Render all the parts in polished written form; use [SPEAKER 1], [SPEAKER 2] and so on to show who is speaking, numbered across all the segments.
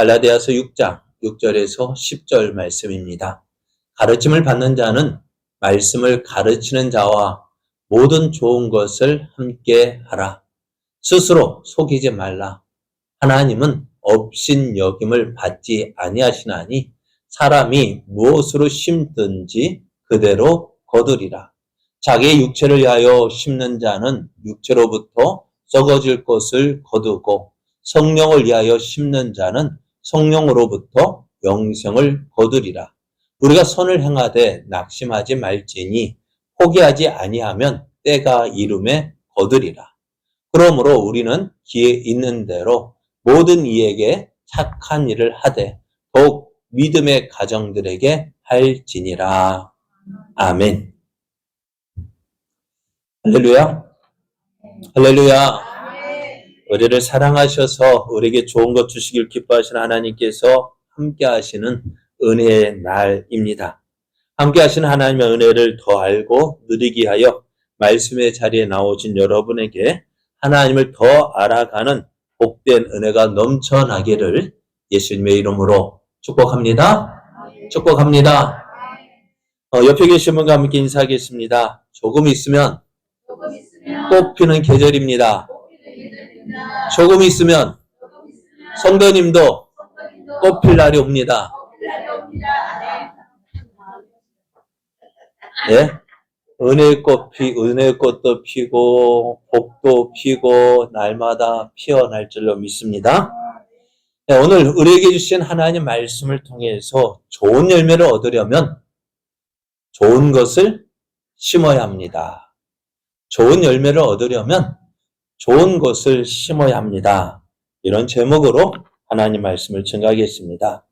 [SPEAKER 1] 갈라디아서 6장 6절에서 10절 말씀입니다. 가르침을 받는 자는 말씀을 가르치는 자와 모든 좋은 것을 함께 하라. 스스로 속이지 말라. 하나님은 업신여김을 받지 아니하시나니 사람이 무엇으로 심든지 그대로 거두리라. 자기의 육체를 위하여 심는 자는 육체로부터 썩어질 것을 거두고 성령을 위하여 심는 자는 성령으로부터 영생을 거두리라. 우리가 선을 행하되 낙심하지 말지니 포기하지 아니하면 때가 이름에 거두리라. 그러므로 우리는 기회 있는 대로 모든 이에게 착한 일을 하되 더욱 믿음의 가정들에게 할지니라. 아멘. 할렐루야. 할렐루야. 우리를 사랑하셔서 우리에게 좋은 것 주시길 기뻐하시는 하나님께서 함께 하시는 은혜의 날입니다. 함께 하시는 하나님의 은혜를 더 알고 누리기 하여 말씀의 자리에 나오신 여러분에게 하나님을 더 알아가는 복된 은혜가 넘쳐나기를 예수님의 이름으로 축복합니다. 축복합니다. 옆에 계신 분과 함께 인사하겠습니다. 조금 있으면 꽃피는 계절입니다. 조금 있으면 성도님도 꽃필 날이 옵니다. 예? 은혜의 꽃도 피고 복도 피고 날마다 피어날 줄로 믿습니다. 네, 오늘 우리에게 주신 하나님 말씀을 통해서 좋은 열매를 얻으려면 좋은 것을 심어야 합니다. 좋은 열매를 얻으려면 좋은 것을 심어야 합니다. 이런 제목으로 하나님 말씀을 증거하겠습니다.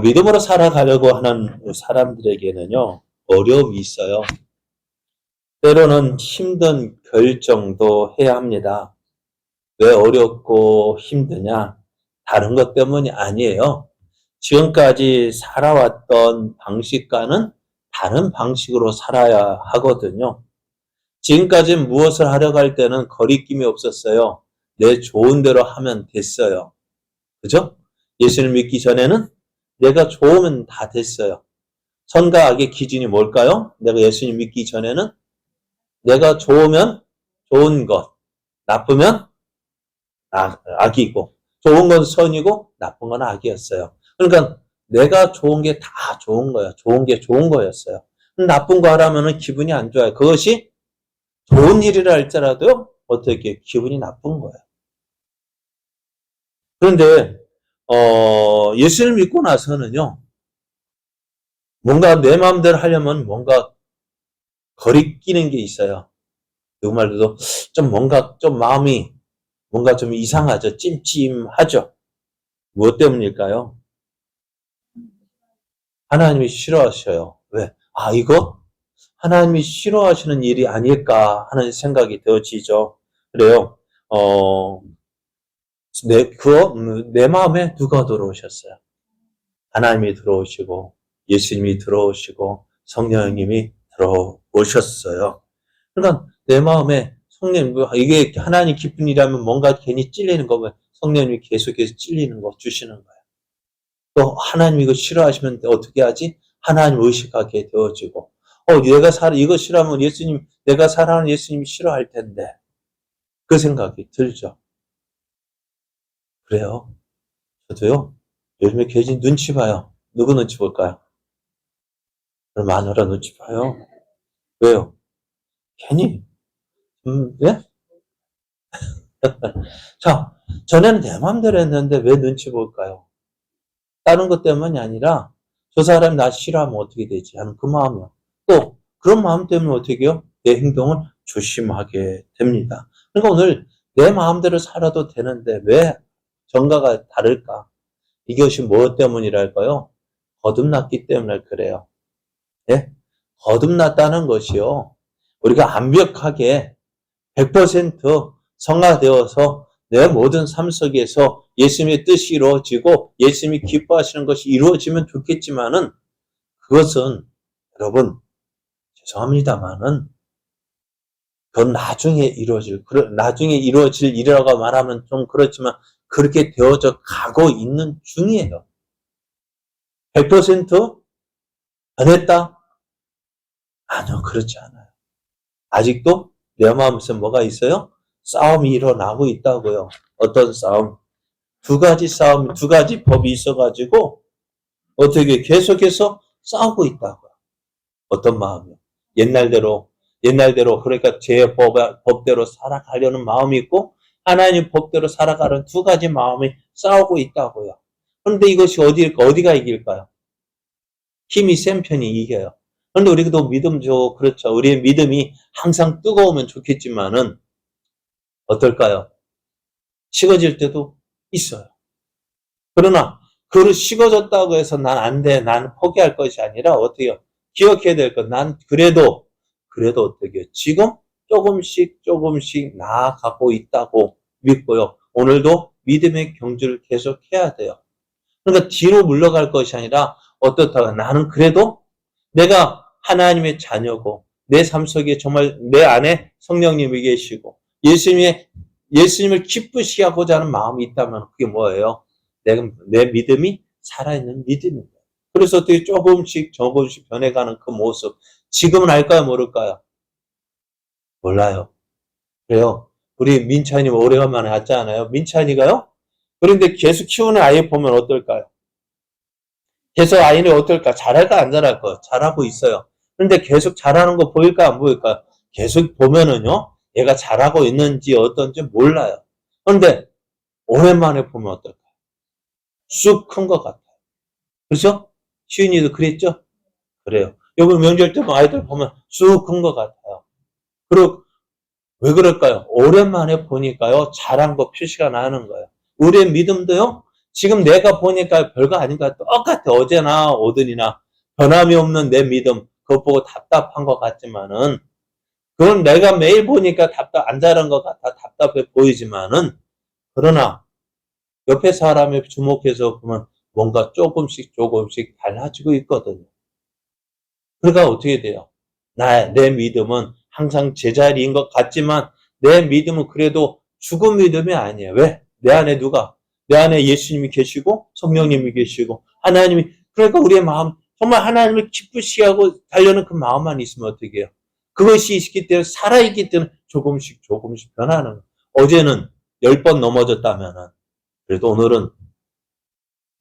[SPEAKER 1] 믿음으로 살아가려고 하는 사람들에게는요, 어려움이 있어요. 때로는 힘든 결정도 해야 합니다. 왜 어렵고 힘드냐? 다른 것 때문이 아니에요. 지금까지 살아왔던 방식과는 다른 방식으로 살아야 하거든요. 지금까지 무엇을 하려고 할 때는 거리낌이 없었어요. 내 좋은 대로 하면 됐어요. 그죠? 예수를 믿기 전에는 내가 좋으면 다 됐어요. 선과 악의 기준이 뭘까요? 내가 예수님 믿기 전에는 내가 좋으면 좋은 것, 나쁘면 악이고, 좋은 건 선이고 나쁜 건 악이었어요. 그러니까 내가 좋은 게 다 좋은 거야. 좋은 게 좋은 거였어요. 나쁜 거 하라면 기분이 안 좋아요. 그것이 좋은 일이라 할지라도 어떻게 기분이 나쁜 거예요. 그런데 예수를 믿고 나서는요, 뭔가 내 마음대로 하려면 뭔가 거리끼는 게 있어요. 누구 말로도 좀 뭔가 좀 마음이 뭔가 좀 이상하죠. 찜찜하죠. 무엇 때문일까요? 하나님이 싫어하셔요. 왜? 이거 하나님이 싫어하시는 일이 아닐까 하는 생각이 되어지죠. 그래요. 내 마음에 누가 들어오셨어요? 하나님이 들어오시고, 예수님이 들어오시고, 성령님이 들어오셨어요. 그러니까 내 마음에 성령, 이게 하나님 기쁜 일이라면 뭔가 괜히 찔리는 거면 성령님이 계속해서 찔리는 거 주시는 거예요. 또 하나님 이거 싫어하시면 어떻게 하지? 하나님 의식하게 되어지고, 이거 싫어하면 내가 사랑하는 예수님이 싫어할 텐데. 그 생각이 들죠. 그래요. 저도요, 요즘에 괜히 눈치 봐요. 누구 눈치 볼까요? 마누라 눈치 봐요. 왜요? 괜히, 네? 자, 전에는 내 마음대로 했는데 왜 눈치 볼까요? 다른 것 때문이 아니라, 저 사람이 나 싫어하면 어떻게 되지? 하는 그 마음이요. 또, 그런 마음 때문에 어떻게 해요? 내 행동을 조심하게 됩니다. 그러니까 오늘 내 마음대로 살아도 되는데 왜 정가가 다를까? 이것이 무엇 때문이랄까요? 거듭났기 때문에 그래요. 예? 거듭났다는 것이요. 우리가 완벽하게 100% 성화되어서 내 모든 삶 속에서 예수님의 뜻이 이루어지고 예수님이 기뻐하시는 것이 이루어지면 좋겠지만은 그것은 여러분 죄송합니다만은 그건 나중에 이루어질 일이라고 말하면 좀 그렇지만 그렇게 되어져 가고 있는 중이에요. 100% 변했다? 아니요, 그렇지 않아요. 아직도 내 마음에서 뭐가 있어요? 싸움이 일어나고 있다고요. 어떤 싸움? 두 가지 싸움, 두 가지 법이 있어가지고 어떻게 계속해서 싸우고 있다고요. 어떤 마음이요? 옛날대로 그러니까 제 법대로 살아가려는 마음이 있고 하나님 법대로 살아가는 두 가지 마음이 싸우고 있다고요. 그런데 이것이 어디가 이길까요? 힘이 센 편이 이겨요. 그런데 우리도 믿음죠. 그렇죠. 우리의 믿음이 항상 뜨거우면 좋겠지만은 어떨까요? 식어질 때도 있어요. 그러나 그를 식어졌다고 해서 난 안 돼, 난 포기할 것이 아니라 어떻게요? 기억해야 될 건 난 그래도 어떻게요? 지금 조금씩 나아가고 있다고 믿고요. 오늘도 믿음의 경주를 계속해야 돼요. 그러니까 뒤로 물러갈 것이 아니라 어떻다고 나는 그래도 내가 하나님의 자녀고 내 삶 속에 정말 내 안에 성령님이 계시고 예수님을 기쁘시게 하고자 하는 마음이 있다면 그게 뭐예요? 내 믿음이 살아있는 믿음입니다. 그래서 어떻게 조금씩 변해가는 그 모습. 지금은 알까요? 모를까요? 몰라요. 그래요. 우리 민찬이님 오래간만에 왔잖아요. 민찬이가요? 그런데 계속 키우는 아이 보면 어떨까요? 계속 아이는 어떨까? 잘할까? 안 잘할까? 잘하고 있어요. 그런데 계속 잘하는 거 보일까? 안 보일까? 계속 보면은요, 얘가 잘하고 있는지 어떤지 몰라요. 그런데 오랜만에 보면 어떨까? 쑥 큰 것 같아요. 그렇죠? 시윤이도 그랬죠? 그래요. 요번 명절 때 아이들 보면 쑥 큰 것 같아요. 그리고 왜 그럴까요? 오랜만에 보니까요, 잘한 거 표시가 나는 거예요. 우리의 믿음도요, 지금 내가 보니까 별거 아닌가 똑같아. 어제나 오늘이나 변함이 없는 내 믿음, 그것 보고 답답한 것 같지만은, 그건 내가 매일 보니까 안 자란 것 같아 답답해 보이지만은, 그러나 옆에 사람에 주목해서 보면 뭔가 조금씩 달라지고 있거든요. 그러니까 어떻게 돼요? 내 믿음은 항상 제자리인 것 같지만 내 믿음은 그래도 죽은 믿음이 아니에요. 왜? 내 안에 누가? 내 안에 예수님이 계시고 성령님이 계시고 하나님이 그러니까 우리의 마음 정말 하나님을 기쁘시게 하고 달려는 그 마음만 있으면 어떻게 해요? 그것이 있기 때문에 살아있기 때문에 조금씩 변하는 거예요. 어제는 10번 넘어졌다면은 그래도 오늘은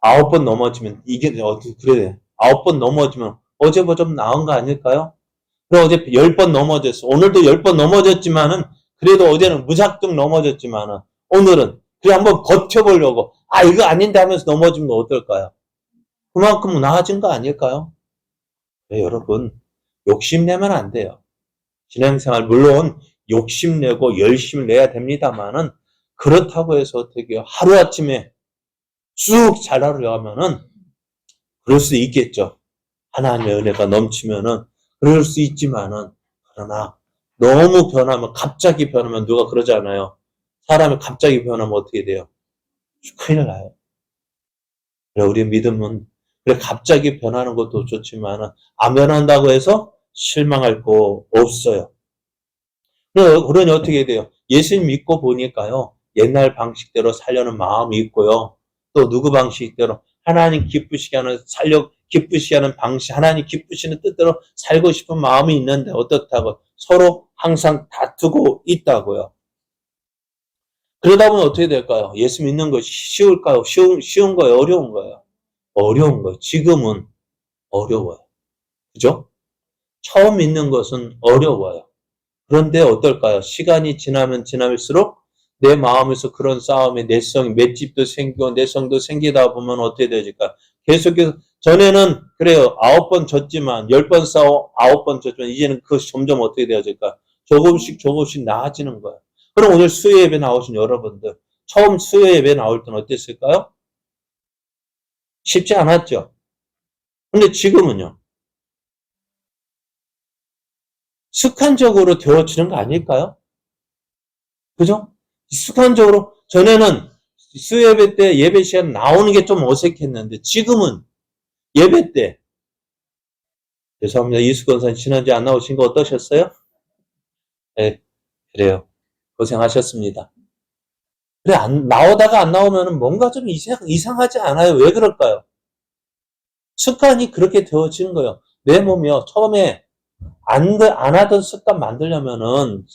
[SPEAKER 1] 9번 넘어지면 이게 어떻게 그래? 9번 넘어지면 어제보다 좀 나은 거 아닐까요? 그럼 어제 10번 넘어졌어. 오늘도 10번 넘어졌지만은 그래도 어제는 무작정 넘어졌지만은 오늘은 그래 한번 버텨보려고 이거 아닌데 하면서 넘어지면 어떨까요? 그만큼 나아진 거 아닐까요? 네, 여러분 욕심내면 안 돼요. 신앙생활 물론 욕심내고 열심히 내야 됩니다만은 그렇다고 해서 어떻게 해요? 하루아침에 쑥 잘하려 하면은 그럴 수 있겠죠. 하나님의 은혜가 넘치면은 그럴 수 있지만은 그러나 너무 갑자기 변하면 누가 그러잖아요. 사람이 갑자기 변하면 어떻게 돼요? 큰일 나요. 그래 우리 믿음은 그래 갑자기 변하는 것도 좋지만은 안 변한다고 해서 실망할 거 없어요. 그러니 어떻게 돼요? 예수님 믿고 보니까요. 옛날 방식대로 살려는 마음이 있고요. 또 누구 방식대로 하나님 기쁘시게 하는 방식, 하나님 기쁘시는 뜻대로 살고 싶은 마음이 있는데 어떻다고 서로 항상 다투고 있다고요. 그러다 보면 어떻게 될까요? 예수 믿는 것이 쉬울까요? 쉬운 거예요? 어려운 거예요? 어려운 거예요. 지금은 어려워요. 그죠? 처음 믿는 것은 어려워요. 그런데 어떨까요? 시간이 지나면일수록 내 마음에서 그런 싸움에 맷집도 생기고 내성도 생기다 보면 어떻게 되질까? 계속해서 전에는 그래요. 9번 졌지만 10번 싸워 9번 졌지만 이제는 그것이 점점 어떻게 되어질까? 조금씩 나아지는 거예요. 그럼 오늘 수요 예배 나오신 여러분들 처음 수요 예배 나올 때는 어땠을까요? 쉽지 않았죠. 근데 지금은요. 습관적으로 되어지는 거 아닐까요? 그죠? 습관적으로 전에는 수요예배 때 예배 시간 나오는 게 좀 어색했는데 지금은 예배 때 죄송합니다. 이수건선 지난주에 안 나오신 거 어떠셨어요? 네, 그래요. 고생하셨습니다. 그래, 나오다가 안 나오면은 뭔가 좀 이상하지 않아요? 왜 그럴까요? 습관이 그렇게 되어지는 거예요. 내 몸이요. 처음에 안 하던 습관 만들려면은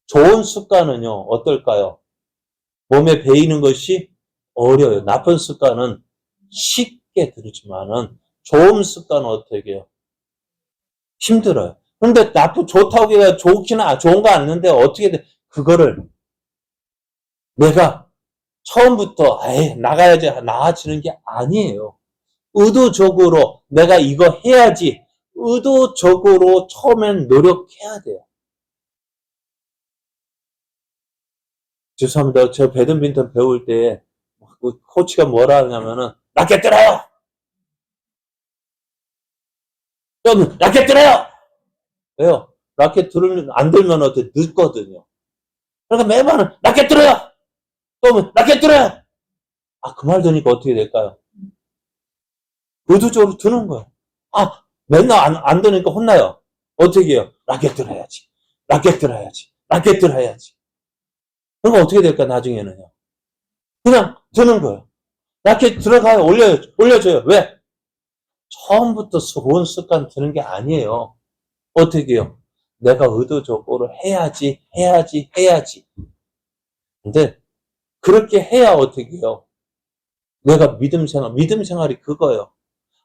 [SPEAKER 1] 좋은 습관은요, 어떨까요? 몸에 배이는 것이 어려워요. 나쁜 습관은 쉽게 들지만은 좋은 습관은 어떻게 해요? 힘들어요. 근데 좋다고 해야 좋은 거 아는데 어떻게 돼? 그거를 내가 처음부터, 나가야지, 나아지는 게 아니에요. 의도적으로 내가 이거 해야지. 의도적으로 처음엔 노력해야 돼요. 죄송합니다. 제가 배드민턴 배울 때, 코치가 뭐라 하냐면은, 라켓 들어요! 그럼, 라켓 들어요! 왜요? 안 들면 어떻게 늦거든요. 그러니까 매번, 라켓 들어요! 그러면, 라켓 들어요! 그 말 들으니까 어떻게 될까요? 의도적으로 드는 거예요. 맨날 안 드니까 혼나요. 어떻게 해요? 라켓 들어야지. 라켓 들어야지. 라켓 들어야지. 그러니까 어떻게 될까, 나중에는요? 그냥 드는 거예요. 라켓 들어가요. 올려줘요. 왜? 처음부터 좋은 습관 드는 게 아니에요. 어떻게 해요? 내가 의도적으로 해야지. 근데 그렇게 해야 어떻게 해요? 내가 믿음 생활이 그거예요.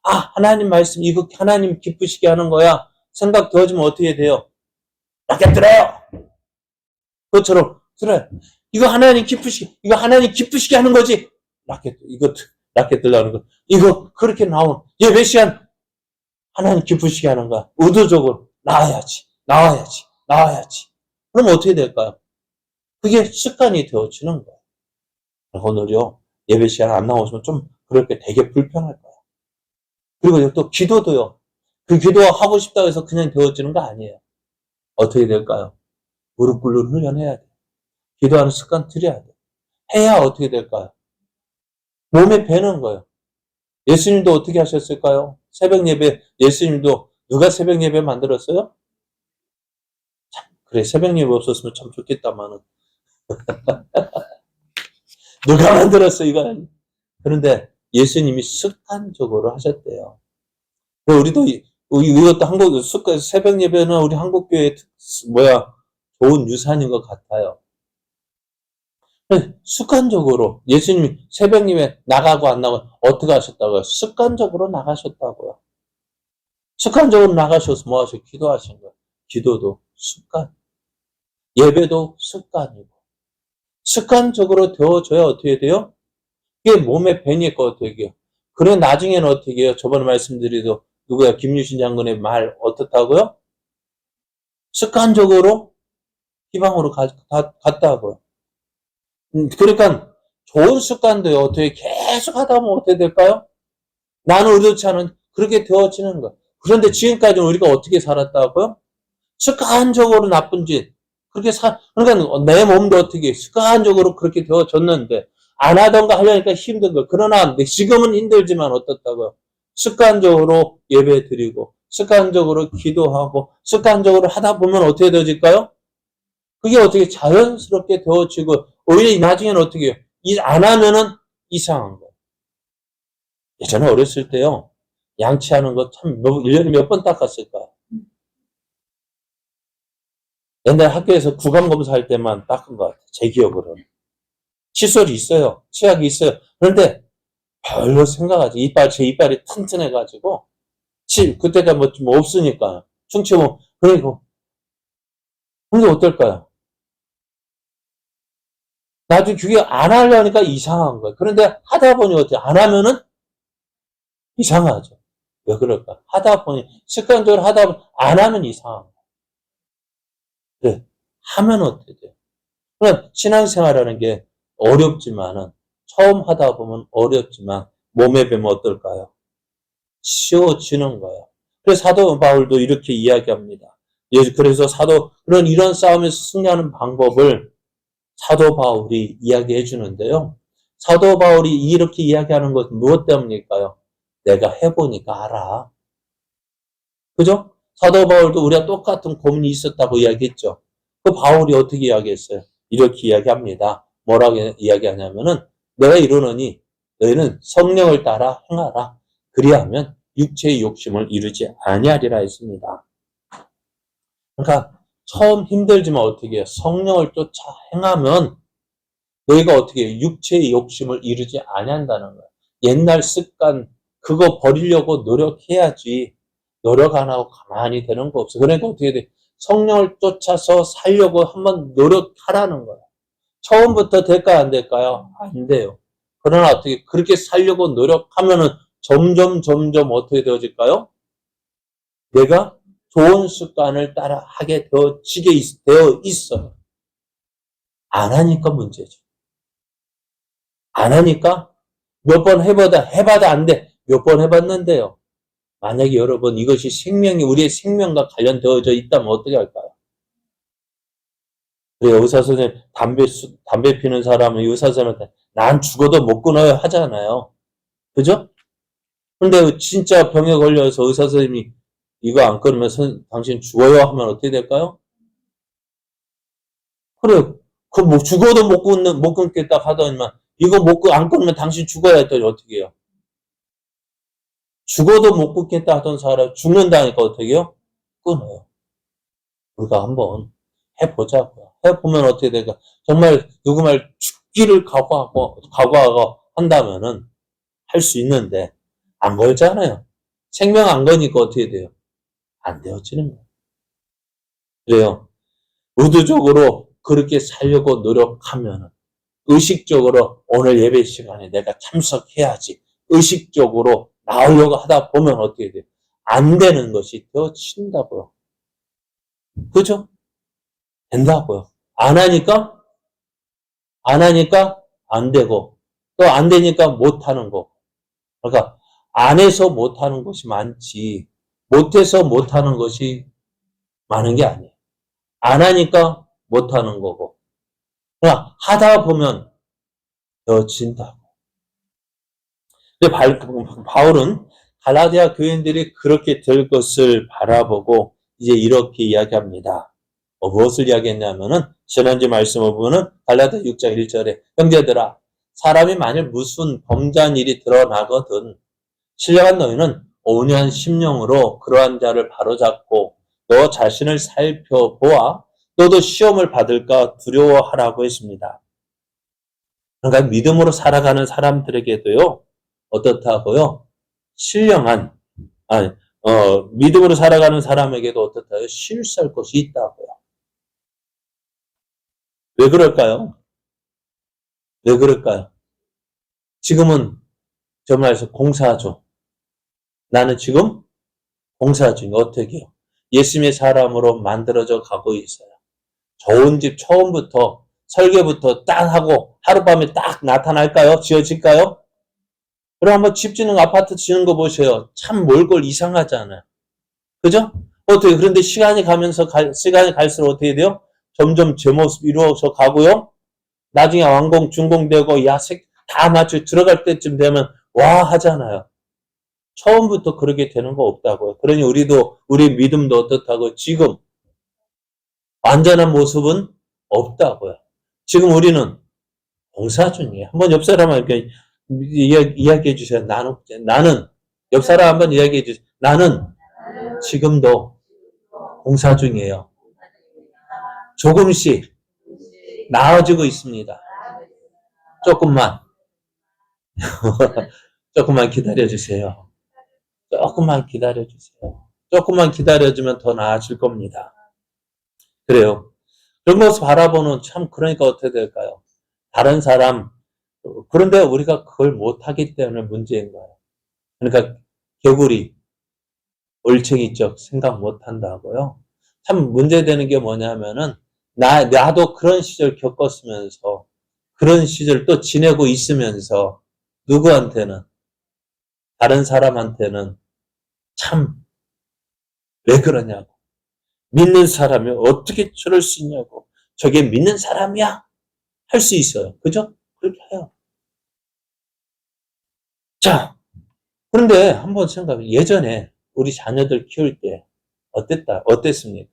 [SPEAKER 1] 하나님 말씀, 이거 하나님 기쁘시게 하는 거야. 생각 되어지면 어떻게 돼요? 라켓 들어요! 그것처럼, 들어요. 이거 하나님 기쁘시게 하는 거지. 라켓 들라는 거. 이거, 그렇게 나온, 몇 시간 하나님 기쁘시게 하는 거야. 의도적으로, 나와야지. 그럼 어떻게 될까요? 그게 습관이 되어지는 거예요. 오늘요, 예배 시간 안 나오시면 좀, 그렇게 되게 불편할 거예요. 그리고 또 기도도요. 그 기도 하고 싶다고 해서 그냥 되어지는 거 아니에요. 어떻게 될까요? 무릎 꿇는 훈련해야 돼요. 기도하는 습관 들여야 돼요. 해야 어떻게 될까요? 몸에 배는 거예요. 예수님도 어떻게 하셨을까요? 새벽 예배, 예수님도 누가 새벽 예배 만들었어요? 그래, 새벽 예배 없었으면 참 좋겠다마는. 누가 만들었어, 이거? 그런데 예수님이 습관적으로 하셨대요. 우리도, 이것도 새벽 예배는 우리 한국교회 좋은 유산인 것 같아요. 습관적으로 예수님이 새벽 예배 나가고 안 나가고 어떻게 하셨다고요? 습관적으로 나가셨다고요. 습관적으로 나가셔서 뭐 하셔? 기도하신 거예요. 기도도 습관. 예배도 습관이고. 습관적으로 되어져야 어떻게 돼요? 그게 몸에 배니까 어떻게 해요? 그래, 나중에는 어떻게 해요? 저번에 말씀드리도 누구야? 김유신 장군의 말 어떻다고요? 습관적으로 희망으로 갔다고요. 그러니까 좋은 습관도요. 어떻게 계속 하다 보면 어떻게 될까요? 나는 의도치 않은 그렇게 되어지는 거예요. 그런데 지금까지 우리가 어떻게 살았다고요? 습관적으로 나쁜 짓. 그러니까 내 몸도 어떻게 습관적으로 그렇게 되어졌는데, 안 하던 거 하려니까 힘든 거. 그러나 지금은 힘들지만 어떻다고요? 습관적으로 예배 드리고, 습관적으로 기도하고, 습관적으로 하다 보면 어떻게 되어질까요? 그게 어떻게 자연스럽게 되어지고, 오히려 나중에는 어떻게 해요? 안 하면은 이상한 거예요. 예전에 어렸을 때요, 양치하는 거 참, 1년에 몇 번 닦았을까? 옛날 학교에서 구강검사 할 때만 닦은 것 같아요. 제 기억으로는. 칫솔이 있어요. 치약이 있어요. 그런데 별로 생각하지. 제 이빨이 튼튼해가지고, 그때가 좀 없으니까. 충치고, 그리고, 근데 어떨까요? 나중에 그게 안 하려니까 이상한 거예요. 그런데 하다 보니 어때요? 안 하면은 이상하죠. 왜 그럴까? 하다 보니, 습관적으로 하다 보니, 안 하면 이상한 거예요. 그래. 하면 어떻게 돼요? 그럼 신앙생활이라는 게 어렵지만은, 처음 하다 보면 어렵지만, 몸에 배면 어떨까요? 쉬워지는 거예요. 그래서 사도 바울도 이렇게 이야기합니다. 그래서 이런 싸움에서 승리하는 방법을 사도 바울이 이야기해 주는데요. 사도 바울이 이렇게 이야기하는 것은 무엇 때문일까요? 내가 해보니까 알아. 그죠? 사도 바울도 우리가 똑같은 고민이 있었다고 이야기했죠. 그 바울이 어떻게 이야기했어요? 이렇게 이야기합니다. 뭐라고 이야기하냐면은 내가 이루노니 너희는 성령을 따라 행하라. 그리하면 육체의 욕심을 이루지 아니하리라 했습니다. 그러니까 처음 힘들지만 어떻게 해요? 성령을 쫓아 행하면 너희가 어떻게 해요? 육체의 욕심을 이루지 아니한다는 거예요. 옛날 습관 그거 버리려고 노력해야지 노력 안 하고 가만히 되는 거 없어. 그러니까 어떻게 돼? 성령을 쫓아서 살려고 한번 노력하라는 거예요. 처음부터 될까요? 안 될까요? 안 돼요. 그러나 어떻게 그렇게 살려고 노력하면은 점점 어떻게 되어질까요? 내가 좋은 습관을 따라 하게 되어 있어요. 안 하니까 문제죠. 안 하니까 몇 번 해봐도 안 돼. 몇 번 해봤는데요. 만약에 여러분 이것이 우리의 생명과 관련되어져 있다면 어떻게 할까요? 그래, 의사 선생님, 담배 피는 사람은 의사 선생님한테 난 죽어도 못 끊어요 하잖아요. 그죠? 근데 진짜 병에 걸려서 의사 선생님이 이거 안 끊으면 당신 죽어요 하면 어떻게 될까요? 그래, 뭐 죽어도 못 끊겠다 하더니만 이거 안 끊으면 당신 죽어야 했더니 어떻게 해요? 죽어도 못 끊겠다 하던 사람 죽는다니까 어떻게 해요? 끊어요. 우리가 한번 해보자고요. 해보면 어떻게 될까? 정말 누구 말 죽기를 각오하고 한다면은 할 수 있는데 안 걸잖아요. 생명 안 거니까 어떻게 돼요? 안 되어지는 거예요. 그래요. 의도적으로 그렇게 살려고 노력하면 의식적으로 오늘 예배 시간에 내가 참석해야지 의식적으로 나오려고 하다 보면 어떻게 돼요? 안 되는 것이 되어진다고요. 그죠? 된다고요. 안 하니까 안 되고 또 안 되니까 못 하는 거. 그러니까 안 해서 못 하는 것이 많지 못해서 못 하는 것이 많은 게 아니에요. 안 하니까 못 하는 거고. 그러나 하다 보면 되어진다고. 바울은 갈라디아 교인들이 그렇게 될 것을 바라보고 이제 이렇게 이야기합니다. 무엇을 이야기했냐면은 지난주 말씀을 보면은 갈라디아 6장 1절에 형제들아 사람이 만일 무슨 범죄한 일이 드러나거든 신령한 너희는 온유한 심령으로 그러한 자를 바로잡고 너 자신을 살펴보아 너도 시험을 받을까 두려워하라고 했습니다. 그러니까 믿음으로 살아가는 사람들에게도요 어떻다고요? 신령한 아니 믿음으로 살아가는 사람에게도 어떻다고요? 실수할 것이 있다고요. 왜 그럴까요? 왜 그럴까요? 지금은 정말서 공사죠. 나는 지금 공사 중에 어떻게 해요? 예수님의 사람으로 만들어져 가고 있어요. 좋은 집 처음부터 설계부터 딱 하고 하룻밤에 딱 나타날까요? 지어질까요? 그럼 한번 집 짓는 아파트 지는 거 보세요. 참 몰골 이상하잖아요. 그죠? 어떻게 그런데 시간이 갈수록 어떻게 돼요? 점점 제 모습 이루어져 가고요. 나중에 완공 준공되고 야색 다 맞춰 들어갈 때쯤 되면 와 하잖아요. 처음부터 그렇게 되는 거 없다고요. 그러니 우리 믿음도 어떻다고 지금 완전한 모습은 없다고요. 지금 우리는 공사 중이에요. 한번 옆 사람한테 이야기해 주세요. 나는 옆 사람 한번 이야기해 주세요. 나는 지금도 공사 중이에요. 조금씩 나아지고 있습니다. 조금만 조금만 기다려 주세요. 조금만 기다려 주세요. 조금만 기다려주면 더 나아질 겁니다. 그래요. 그런 것을 바라보는 참 그러니까 어떻게 될까요? 다른 사람 그런데 우리가 그걸 못하기 때문에 문제인 거예요. 그러니까 개구리 올챙이적 생각 못한다고요. 참 문제되는 게 뭐냐면은 나도 그런 시절 겪었으면서 그런 시절 또 지내고 있으면서 누구한테는 다른 사람한테는 참 왜 그러냐고 믿는 사람이 어떻게 저럴 수 있냐고 저게 믿는 사람이야 할 수 있어요. 그죠? 그렇게 해요. 자, 그런데 한번 생각해. 예전에 우리 자녀들 키울 때 어땠습니까?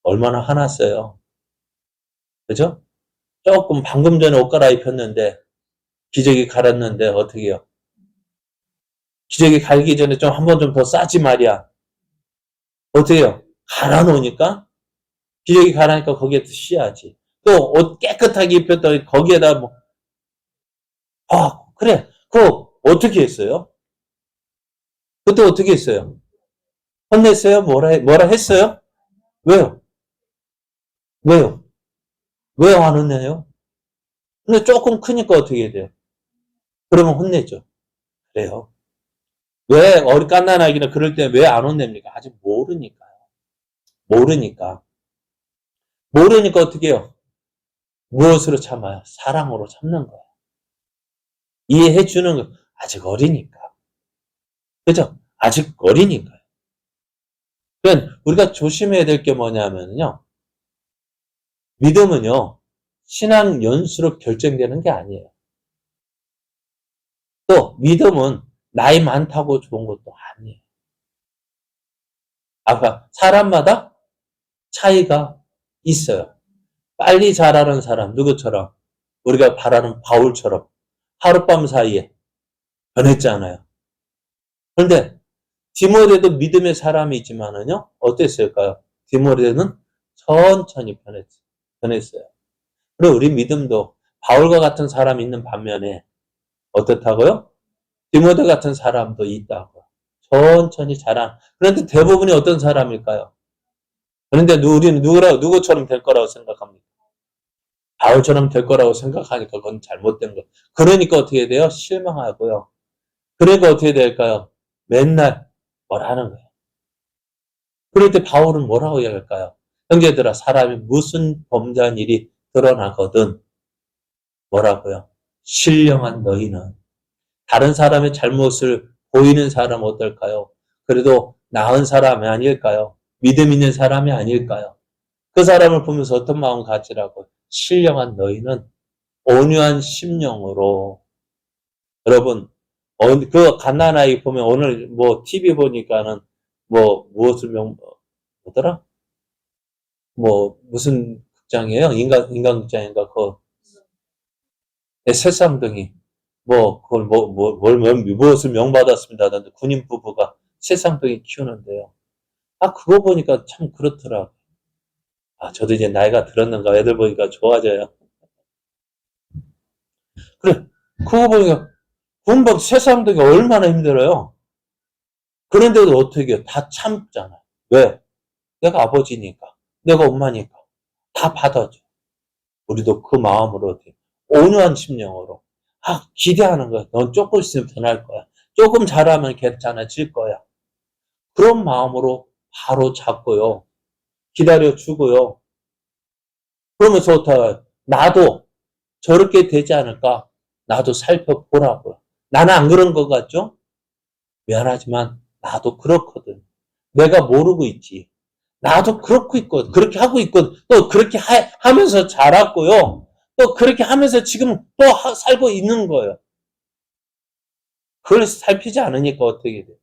[SPEAKER 1] 얼마나 화났어요. 그죠? 조금 방금 전에 옷 갈아입혔는데 기저귀 갈았는데 어떻게 해요? 기저귀 갈기 전에 좀 한 번 좀 더 싸지 말이야. 어떻게 해요? 갈아 놓으니까 기저귀 갈아니까 거기에 쉬야지. 또 옷 깨끗하게 입혔더니 거기에다 뭐 그래. 그거 어떻게 했어요? 그때 어떻게 했어요? 혼냈어요? 뭐라 했어요? 왜요? 왜요? 왜 안 혼내요? 근데 조금 크니까 어떻게 해야 돼요? 그러면 혼내죠. 그래요. 왜 어리 갓난 아기는 그럴 때 왜 안 혼냅니까? 아직 모르니까요. 모르니까. 모르니까 어떻게 해요? 무엇으로 참아요? 사랑으로 참는 거예요. 이해해 주는 거. 아직 어리니까. 그죠? 아직 어리니까요. 그러니까 우리가 조심해야 될 게 뭐냐면요. 믿음은요. 신앙 연수로 결정되는 게 아니에요. 또 믿음은 나이 많다고 좋은 것도 아니에요. 아까 사람마다 차이가 있어요. 빨리 자라는 사람 누구처럼 우리가 바라는 바울처럼 하룻밤 사이에 변했잖아요. 그런데 디모데도 믿음의 사람이지만은요 어땠을까요? 디모데는 천천히 변했어요. 그리고 우리 믿음도 바울과 같은 사람이 있는 반면에 어떻다고요? 디모데 같은 사람도 있다고. 천천히 자란. 그런데 대부분이 어떤 사람일까요? 그런데 우리는 누구처럼 될 거라고 생각합니까? 바울처럼 될 거라고 생각하니까 그건 잘못된 거. 그러니까 어떻게 돼요? 실망하고요. 그러니까 어떻게 될까요? 맨날 뭐라는 거예요. 그럴 때 바울은 뭐라고 이야기할까요? 형제들아, 사람이 무슨 범죄한 일이 드러나거든 뭐라고요? 신령한 너희는 다른 사람의 잘못을 보이는 사람 어떨까요? 그래도 나은 사람이 아닐까요? 믿음 있는 사람이 아닐까요? 그 사람을 보면서 어떤 마음 가지라고? 신령한 너희는 온유한 심령으로 여러분 그 갓난아이 보면 오늘 뭐 TV 보니까는 뭐 무엇을 뭐더라? 뭐 무슨 극장이에요? 인간극장인가 그 새쌍둥이 뭐 그걸 무엇을 명받았습니다. 군인 부부가 새쌍둥이 키우는데요. 그거 보니까 참 그렇더라고. 저도 이제 나이가 들었는가 애들 보니까 좋아져요. 그래 그거 보니까 군법 새쌍둥이 얼마나 힘들어요. 그런데도 어떻게 해요? 다 참잖아요. 왜? 내가 아버지니까 내가 엄마니까 다 받아줘. 우리도 그 마음으로 어떻게 온유한 심령으로 기대하는 거야. 넌 조금 있으면 변할 거야. 조금 잘하면 괜찮아질 거야. 그런 마음으로 바로 잡고요. 기다려주고요. 그러면서 어떡해요? 나도 저렇게 되지 않을까? 나도 살펴보라고요. 나는 안 그런 것 같죠? 미안하지만 나도 그렇거든. 내가 모르고 있지. 나도 그렇고 있거든. 그렇게 하고 있거든. 또 그렇게 하면서 자랐고요. 또 그렇게 하면서 지금 또 살고 있는 거예요. 그걸 살피지 않으니까 어떻게 돼?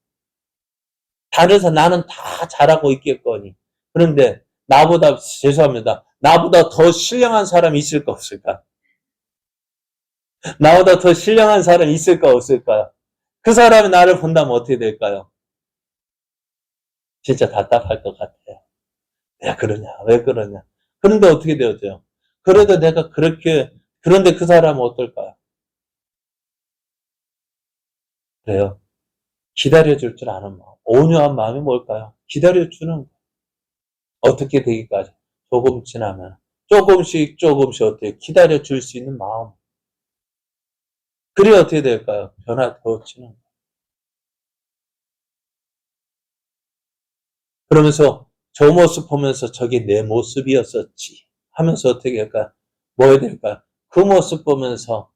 [SPEAKER 1] 다르서 나는 다 잘하고 있겠거니. 그런데 나보다 죄송합니다. 나보다 더 신령한 사람이 있을까 없을까? 나보다 더 신령한 사람이 있을까 없을까요? 그 사람이 나를 본다면 어떻게 될까요? 진짜 답답할 것 같아요. 왜 그러냐? 왜 그러냐? 그런데 어떻게 되었죠? 그래도 내가 그런데 그 사람은 어떨까요? 그래요. 기다려줄 줄 아는 마음. 온유한 마음이 뭘까요? 기다려주는 거. 어떻게 되기까지. 조금 지나면. 조금씩 어떻게 기다려줄 수 있는 마음. 그래 어떻게 될까요? 변화되어지는 거. 그러면서 저 모습 보면서 저게 내 모습이었었지 하면서 어떻게 할까요? 뭐 해야 될까요? 그 모습 보면서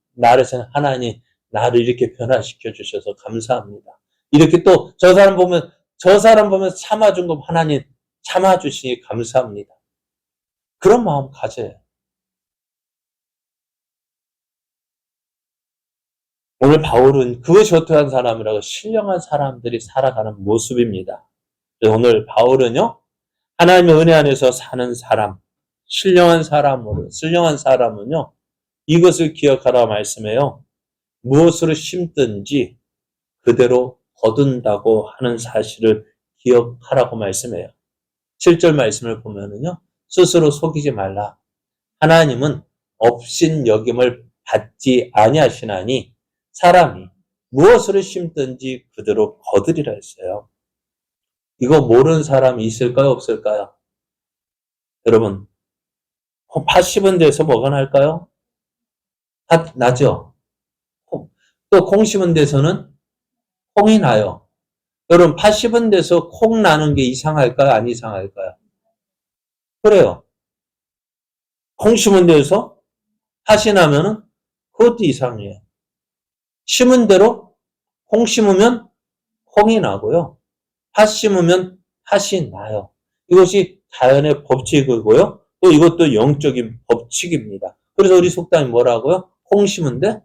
[SPEAKER 1] 하나님 나를 이렇게 변화시켜 주셔서 감사합니다. 이렇게 또 저 사람 보면서 참아준 거 하나님 참아주시니 감사합니다. 그런 마음 가져요. 오늘 바울은 그것이 어떠한 사람이라고 신령한 사람들이 살아가는 모습입니다. 오늘 바울은요 하나님의 은혜 안에서 사는 사람, 신령한 사람은요, 이것을 기억하라 말씀해요. 무엇으로 심든지 그대로 거둔다고 하는 사실을 기억하라고 말씀해요. 7절 말씀을 보면은요, 스스로 속이지 말라. 하나님은 업신여김을 받지 아니하시나니 사람이 무엇으로 심든지 그대로 거두리라 했어요. 이거 모르는 사람이 있을까요? 없을까요? 여러분, 팥 씹은 데서 뭐가 날까요? 팥 나죠? 또 콩 씹은 데서는 콩이 나요. 여러분, 팥 씹은 데서 콩 나는 게 이상할까요? 안 이상할까요? 그래요. 콩 심은 데서 팥이 나면은 그것도 이상해요. 심은 대로 콩 심으면 콩이 나고요. 팥 심으면 팥이 나요. 이것이 자연의 법칙이고요. 또 이것도 영적인 법칙입니다. 그래서 우리 속담이 뭐라고요? 콩 심은데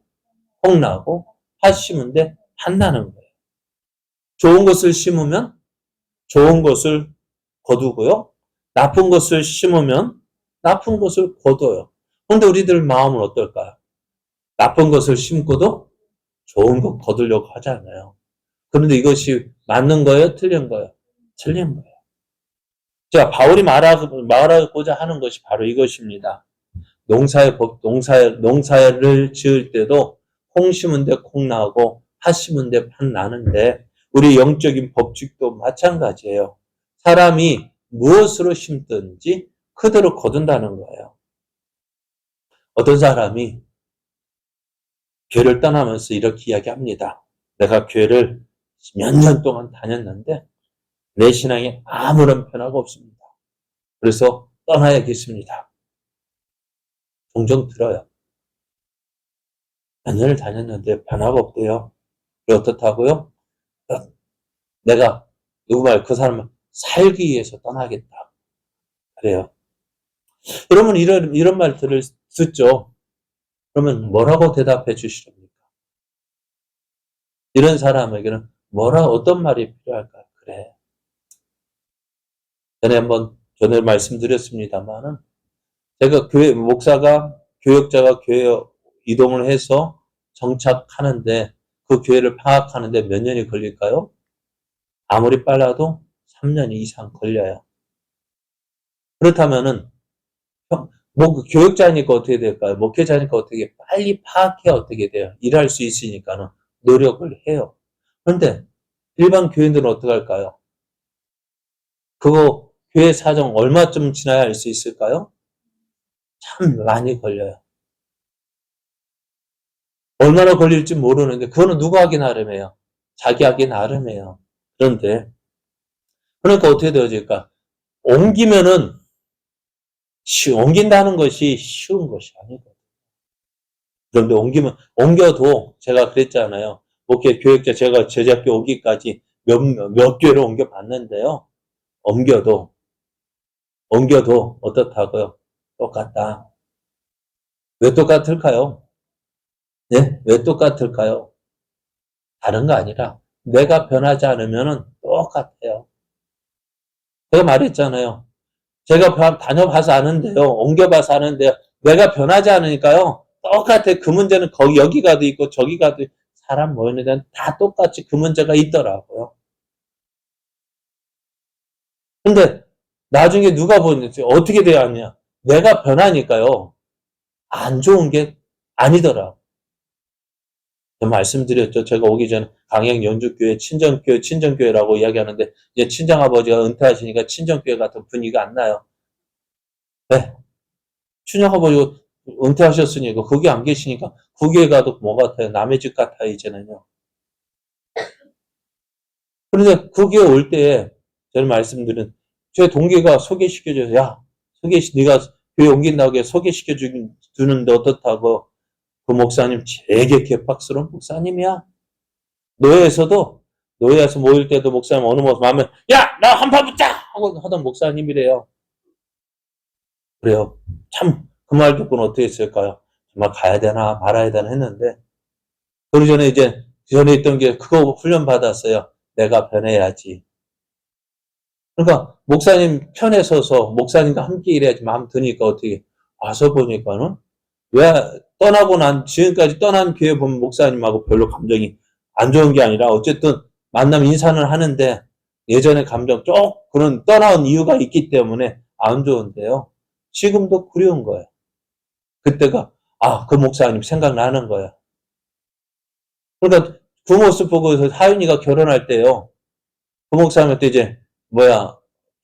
[SPEAKER 1] 콩 나고 팥 심은데 팥 나는 거예요. 좋은 것을 심으면 좋은 것을 거두고요. 나쁜 것을 심으면 나쁜 것을 거둬요. 그런데 우리들 마음은 어떨까요? 나쁜 것을 심고도 좋은 것 거두려고 하잖아요. 그런데 이것이 맞는 거예요? 틀린 거예요? 틀린 거예요. 자, 바울이 말하고자 하는 것이 바로 이것입니다. 농사를 지을 때도 콩 심은 데 콩 나고 팥 심은 데 팥 나는데 우리 영적인 법칙도 마찬가지예요. 사람이 무엇으로 심든지 그대로 거둔다는 거예요. 어떤 사람이 교회를 떠나면서 이렇게 이야기합니다. 내가 교회를 몇 년 동안 다녔는데 내 신앙에 아무런 변화가 없습니다. 그래서 떠나야겠습니다. 종종 들어요. 몇 년을 다녔는데 변화가 없대요. 어떻다고요? 내가 누구 말 그 사람을 살기 위해서 떠나겠다. 그래요. 여러분 이런 말 듣죠? 그러면 뭐라고 대답해 주시렵니까? 이런 사람에게는 어떤 말이 필요할까요? 그래. 전에 말씀드렸습니다만은 제가 교역자가 교회 이동을 해서 정착하는데 그 교회를 파악하는데 몇 년이 걸릴까요? 아무리 빨라도 3년 이상 걸려요. 그렇다면은 교역자니까 어떻게 될까요? 목회자니까 어떻게 빨리 파악해 어떻게 돼요? 일할 수 있으니까는 노력을 해요. 그런데 일반 교인들은 어떻게 할까요? 그거 교회 사정 얼마쯤 지나야 알 수 있을까요? 참 많이 걸려요. 얼마나 걸릴지 모르는데 그거는 누가 하기 나름이에요? 자기 하기 나름이에요. 그런데 그러니까 어떻게 되어질까? 옮긴다는 것이 쉬운 것이 아니거든요. 그런데 옮겨도 제가 그랬잖아요. 교역자 제가 제작교 오기까지 몇 교회를 옮겨봤는데요. 옮겨도 어떻다고요? 똑같다. 왜 똑같을까요? 네? 왜 똑같을까요? 다른 거 아니라 내가 변하지 않으면 똑같아요. 제가 말했잖아요. 제가 다녀봐서 아는데요. 옮겨봐서 아는데요. 내가 변하지 않으니까요. 똑같아. 그 문제는 여기 가도 있고 저기 가도 있고 사람 모이는 데는 다 똑같이 그 문제가 있더라고요. 근데 나중에 누가 보는지 어떻게 돼야 하냐. 내가 변하니까요. 안 좋은 게 아니더라고요. 말씀드렸죠. 제가 오기 전에 강양 연주교회 친정교회라고 이야기하는데 이제 친정아버지가 은퇴하시니까 친정교회 같은 분위기가 안 나요. 네. 친정아버지가 은퇴하셨으니까 거기 안 계시니까 그 교회 가도 뭐 같아요? 남의 집 같아요 이제는요. 그런데 그 교회 올 때 저는 말씀드린 제 동기가 소개시켜줘서 야 네가 교회 옮긴다고 소개시켜 주는데 어떻다고 그 목사님 되게 개팍스러운 목사님이야. 노예에서 모일 때도 목사님 어느 모습 하면 야 나 한판 붙자 하고 하던 목사님이래요. 그래요. 참 그 말 듣고는 어떻게 했을까요? 정말 가야 되나 말아야 되나 했는데 그 전에 있던 게 그거 훈련 받았어요. 내가 변해야지. 그러니까 목사님 편에 서서 목사님과 함께 일해야지 마음 드니까 어떻게 와서 보니까는 왜 떠나고 난 지금까지 떠난 교회 보면 목사님하고 별로 감정이 안 좋은 게 아니라 어쨌든 만나면 인사는 하는데 예전에 감정 그런 떠나온 이유가 있기 때문에 안 좋은데요. 지금도 그리운 거예요. 그때가 그 목사님 생각나는 거예요. 그러니까 그 모습 보고 하윤이가 결혼할 때요. 그 목사님한테 이제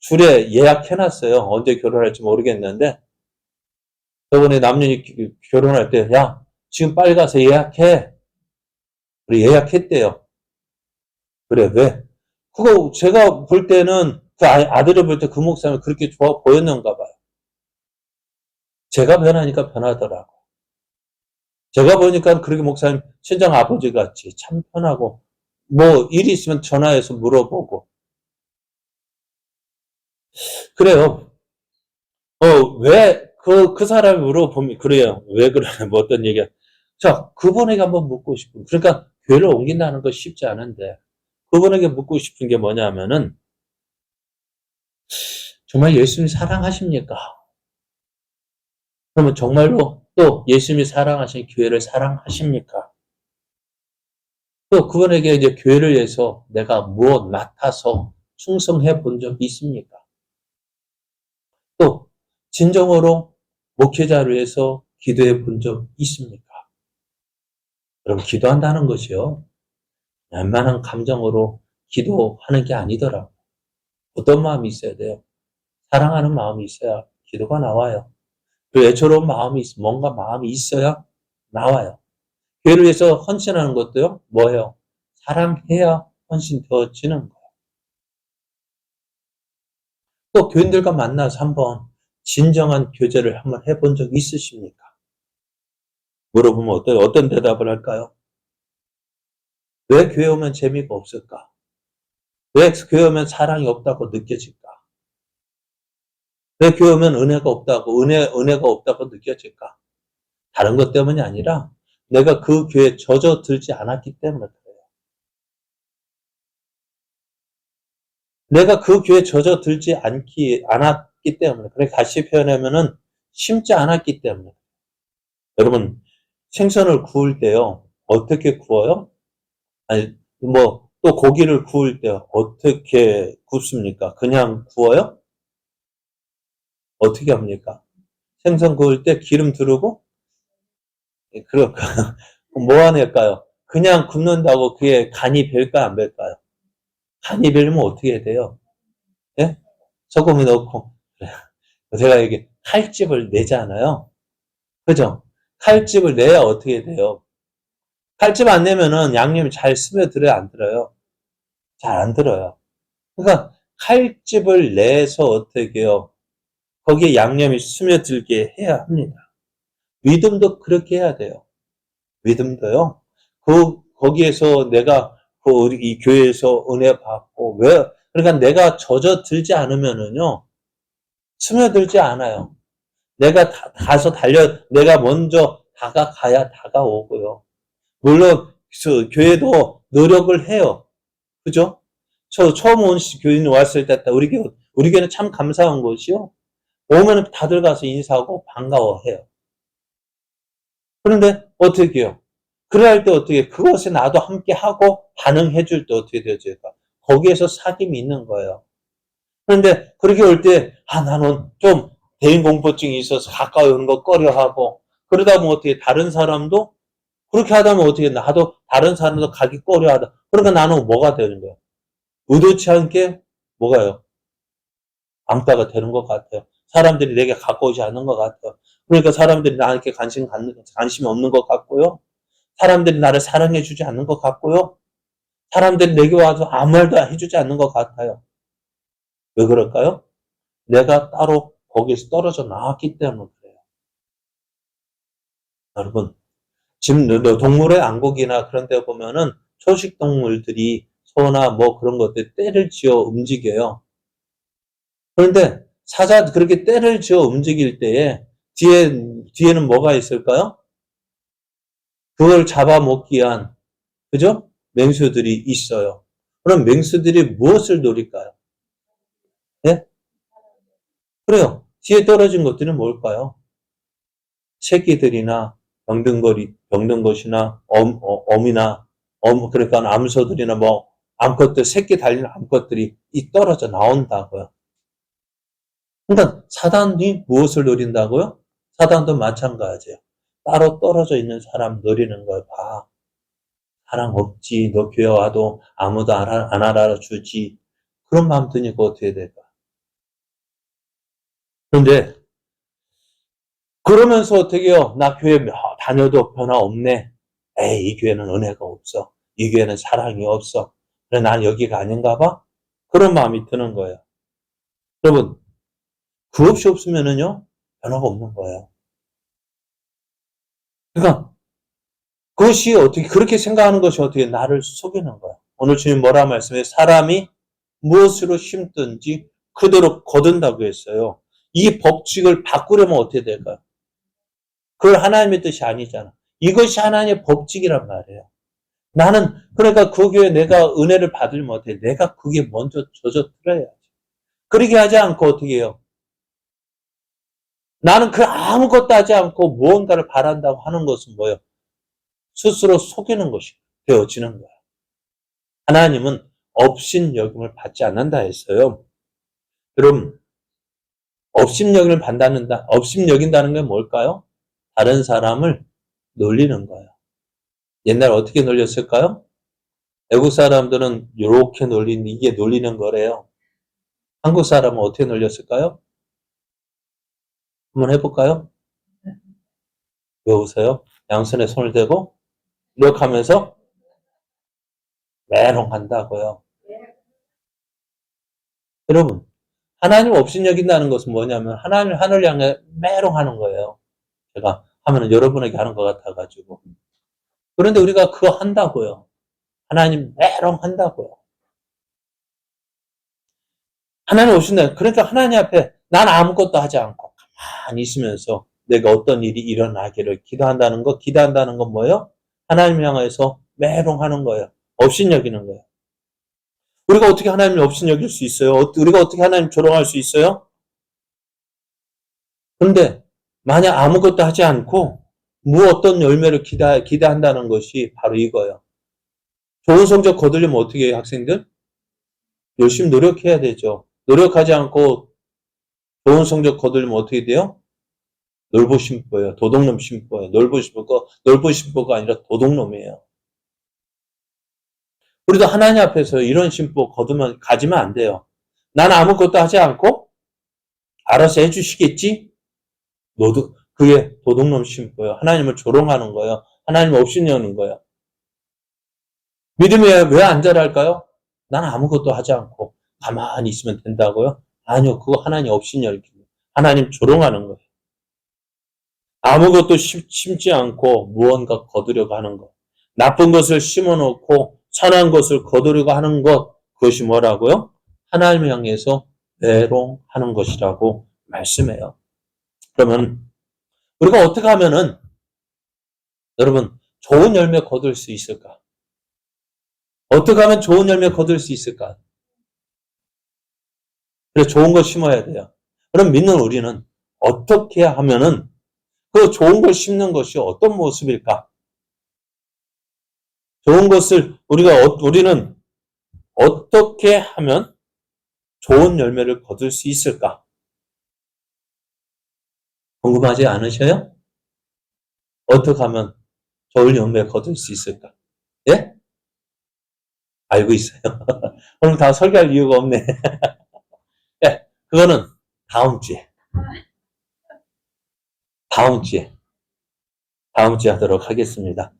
[SPEAKER 1] 줄에 예약해놨어요. 언제 결혼할지 모르겠는데 저번에 남녀이 결혼할 때 야 지금 빨리 가서 예약해. 그래 예약했대요. 그래 왜? 그거 제가 볼 때는 그 아들을 볼 때 그 목사님이 그렇게 좋아 보였는가 봐요. 제가 변하니까 변하더라고. 제가 보니까 그렇게 목사님 친정 아버지 같이 참 편하고 일 있으면 전화해서 물어보고 그래요. 왜 그 사람이 물어보면 그래요. 왜 그래? 뭐 어떤 얘기야. 자, 그분에게 한번 묻고 싶은. 그러니까 교회를 옮긴다는 거 쉽지 않은데 그분에게 묻고 싶은 게 뭐냐면은 정말 예수님 사랑하십니까? 그러면 정말로 또 예수님이 사랑하신 교회를 사랑하십니까? 또 그분에게 이제 교회를 위해서 내가 무엇 맡아서 충성해 본 적이 있습니까? 또 진정으로 목회자를 위해서 기도해 본 적 있습니까? 여러분 기도한다는 것이요. 웬만한 감정으로 기도하는 게 아니더라고. 어떤 마음이 있어야 돼요? 사랑하는 마음이 있어야 기도가 나와요. 그 애처로운 마음이 뭔가 마음이 있어야 나와요. 교회를 위해서 헌신하는 것도요. 뭐예요? 사랑해야 헌신되어지는 거예요. 또 교인들과 만나서 한번 진정한 교제를 한번 해본 적 있으십니까? 물어보면 어떤 대답을 할까요? 왜 교회 오면 재미가 없을까? 왜 교회 오면 사랑이 없다고 느껴질까? 왜 교회 오면 은혜가 없다고 느껴질까? 다른 것 때문이 아니라 내가 그 교회에 젖어들지 않았기 때문에 그래요. 내가 그 교회에 젖어들지 않았기 때문에. 그래, 다시 표현하면은 심지 않았기 때문에. 여러분, 생선을 구울 때요, 어떻게 구워요? 아니, 또 고기를 구울 때 어떻게 굽습니까? 그냥 구워요? 어떻게 합니까? 생선 구울 때 기름 두르고? 그럴까? 뭐 하낼까요? 그냥 굽는다고 그게 간이 별까, 안 별까요? 간이 별면 어떻게 해야 돼요? 예? 소금을 넣고. 제가 이게 칼집을 내잖아요. 그죠? 칼집을 내야 어떻게 돼요? 칼집 안 내면은 양념이 잘 스며들어야 안 들어요? 잘 안 들어요. 그러니까 칼집을 내서 어떻게 해요? 거기에 양념이 스며들게 해야 합니다. 믿음도 그렇게 해야 돼요. 믿음도요. 거기에서 내가 우리 이 교회에서 은혜 받고 그러니까 내가 젖어들지 않으면은요. 스며들지 않아요. 내가 가서 내가 먼저 다가가야 다가오고요. 물론 교회도 노력을 해요. 그죠? 처음 온 교인 왔을 때 우리 교회는 참 감사한 것이요. 오면 다들 가서 인사하고 반가워해요. 그런데 어떻게 해요? 그래야 할 때 어떻게 그것에 나도 함께 하고 반응해 줄 때 어떻게 되어질까? 거기에서 사귐이 있는 거예요. 그런데 그렇게 올 때 나는 좀 대인공포증이 있어서 가까이 오는 거 꺼려하고 그러다 보면 어떻게 다른 사람도 그렇게 하다 보면 어떻게 나도 다른 사람도 가기 꺼려하다. 그러니까 나는 뭐가 되는 거예요? 의도치 않게 뭐가요? 암따가 되는 것 같아요. 사람들이 내게 가까우지 않는 것 같아요. 그러니까 사람들이 나에게 관심이 없는 것 같고요. 사람들이 나를 사랑해주지 않는 것 같고요. 사람들이 내게 와서 아무 말도 해주지 않는 것 같아요. 왜 그럴까요? 내가 따로 거기에서 떨어져 나왔기 때문에 그래요. 여러분, 지금 동물의 안곡이나 그런 데 보면은 초식 동물들이 소나 그런 것들 떼를 지어 움직여요. 그런데 그렇게 떼를 지어 움직일 때에 뒤에는 뭐가 있을까요? 그걸 잡아먹기 위한, 그죠? 맹수들이 있어요. 그럼 맹수들이 무엇을 노릴까요? 그래요. 뒤에 떨어진 것들은 뭘까요? 새끼들이나 병든 것이나 어미나 그러니까 암소들이나 뭐 암컷들 새끼 달린 암컷들이 이 떨어져 나온다고요. 그러니까 사단이 무엇을 노린다고요? 사단도 마찬가지예요. 따로 떨어져 있는 사람 노리는 걸 봐. 사랑 없지. 너 교회 와도 아무도 안 알아주지. 그런 마음 드니까 어떻게 될까? 그런데 그러면서 어떻게 해요? 나 교회 다녀도 변화 없네. 에이, 이 교회는 은혜가 없어. 이 교회는 사랑이 없어. 그래, 난 여기가 아닌가 봐? 그런 마음이 드는 거예요. 여러분, 그 없이 없으면은요, 변화가 없는 거예요. 그러니까, 그것이 어떻게, 그렇게 생각하는 것이 어떻게 나를 속이는 거야. 오늘 주님 뭐라 말씀해? 사람이 무엇으로 심든지 그대로 거둔다고 했어요. 이 법칙을 바꾸려면 어떻게 될까요? 그걸 하나님의 뜻이 아니잖아. 이것이 하나님의 법칙이란 말이에요. 나는 그러니까 그 교회 내가 은혜를 받으면 어떻게 내가 그게 먼저 젖어들어야지. 그렇게 하지 않고 어떻게 해요? 나는 그 아무것도 하지 않고 무언가를 바란다고 하는 것은 뭐예요? 스스로 속이는 것이 되어지는 거예요. 하나님은 업신여김을 받지 않는다 했어요. 여러분, 업신여긴다는 게 뭘까요? 다른 사람을 놀리는 거예요. 옛날 어떻게 놀렸을까요? 외국 사람들은 이렇게 이게 놀리는 거래요. 한국 사람은 어떻게 놀렸을까요? 한번 해볼까요? 왜 웃어요? 양손에 손을 대고 이렇게 하면서 메롱한다고요. 여러분, 하나님 없인 여긴다는 것은 뭐냐면 하나님 하늘 향해 메롱하는 거예요. 제가 하면은 여러분에게 하는 것 같아가지고. 그런데 우리가 그거 한다고요. 하나님 메롱한다고요. 하나님 오신다. 그러니까 하나님 앞에 난 아무것도 하지 않고 가만히 있으면서 내가 어떤 일이 일어나기를 기도한다는 건 뭐예요? 하나님 향해서 메롱하는 거예요. 업신여기는 거예요. 우리가 어떻게 하나님을 업신여길 수 있어요? 우리가 어떻게 하나님 조롱할 수 있어요? 그런데 만약 아무것도 하지 않고 어떤 열매를 기대한다는 것이 바로 이거예요. 좋은 성적 거두려면 어떻게 해요, 학생들? 열심히 노력해야 되죠. 노력하지 않고 좋은 성적 거두려면 어떻게 돼요? 놀부 심보예요. 도둑놈 심보예요. 놀부 심보가 아니라 도둑놈이에요. 우리도 하나님 앞에서 이런 심보 가지면 안 돼요. 난 아무것도 하지 않고 알아서 해주시겠지? 그게 도둑놈 심보예요. 하나님을 조롱하는 거예요. 하나님 업신여는 거예요. 믿음이 왜 안 자랄까요? 난 아무것도 하지 않고 가만히 있으면 된다고요? 아니요. 그거 하나님 업신여기고 하나님 조롱하는 거예요. 아무것도 심지 않고 무언가 거두려고 하는 것. 나쁜 것을 심어놓고 선한 것을 거두려고 하는 것. 그것이 뭐라고요? 하나님을 향해서 메롱하는 것이라고 말씀해요. 그러면 우리가 어떻게 하면은 여러분 좋은 열매 거둘 수 있을까? 어떻게 하면 좋은 열매 거둘 수 있을까? 그래서 좋은 걸 심어야 돼요. 그럼 믿는 우리는 어떻게 하면은 그 좋은 걸 심는 것이 어떤 모습일까? 좋은 것을 우리는 어떻게 하면 좋은 열매를 거둘 수 있을까? 궁금하지 않으셔요? 어떻게 하면 좋은 열매를 거둘 수 있을까? 예? 알고 있어요. 그럼 다 설교할 이유가 없네. 예, 그거는 다음 주에, 다음 주에 하도록 하겠습니다.